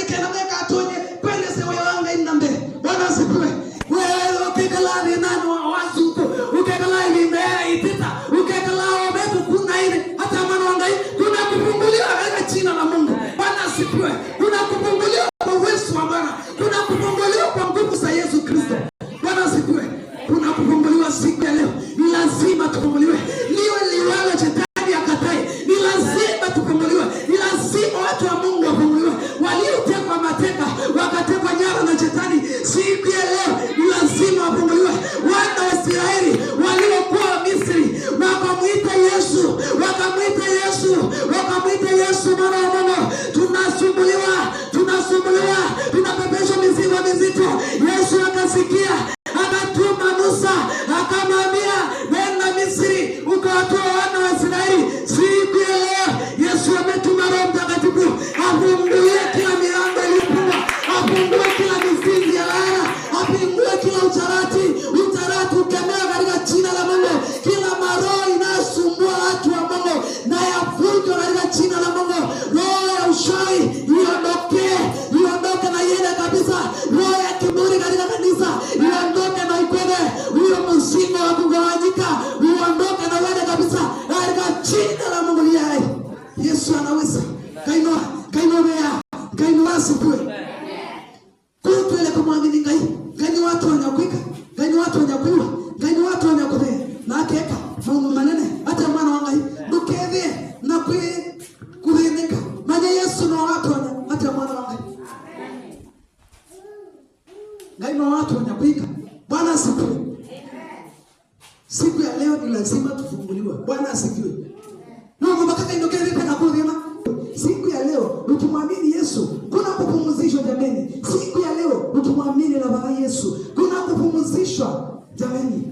nike na meka atonye pende se wanga inambe. Bwana asifiwe. Wewe ukikala ni nani wazuko ukikala ni mbea itita ukikala obetu kuna ile hata maana wanga kuna kufunguliwa katika jina la Mungu. Bwana asifiwe. Kuna kufunguliwa kwa uwezo wa Bwana. Kuna kufunguliwa kwa nguvu za Yesu Kristo. Bwana asifiwe. Kuna kufunguliwa siku ya leo. Ni lazima tufunguliwe. Liwe liwalo shetani akatae. Ni lazima tufunguliwe. Ni lazima watu wa Mungu wafunguliwe. Waliotekwa mateka, wakatekwa nyara na shetani, siku ya leo ni lazima wafunguliwe. Wana wa Israeli waliokuwa Misri, wakamuita Yesu, wakamuita Yesu mwana wa Mungu. Tunasumbuliwa, tunapepeshwa mizigo mizito. Yesu akasikia, akatuma Musa, akamwambia nenda Misri ukawatoa wana wa Israeli. Siku ya leo Yesu ametuma Roho Mtakatifu afungue kila milango iliyofungwa, afungue kila misingi ya laana, afungue kila utarati ukemea katika jina la Mungu. Kila maroho inayosumbua watu wa Mungu na yavunjwe katika jina la Mungu. Roho ya ushai iondoke na iende kabisa. Roho ya kiburi katika kanisa iondoke na ikwende. Huyo msingi wa kugawanyika uondoke na uende kabisa katika jina la Mungu aliye hai. Yesu anaweza. Kainua asifiwe. Kutu ile kumwamini ngai. Gani watu wanyakwika, gani watu wanyakuwa, gani watu wanyakuthea. Na akeka Mungu manene hata mwana wa ngai ndukethie na kuthindika. Manya Yesu na watu hata mwana wa ngai. Ngai na watu wanyakwika. Bwana asifiwe. Siku ya leo ni lazima tufunguliwe. Bwana asifiwe. Mungu bakaka indokeze tena kuthima. Siku ya leo ukimwamini Yesu kuna kupumzishwa jameni. Siku ya leo ukimwamini na Baba Yesu kuna kupumzishwa jameni.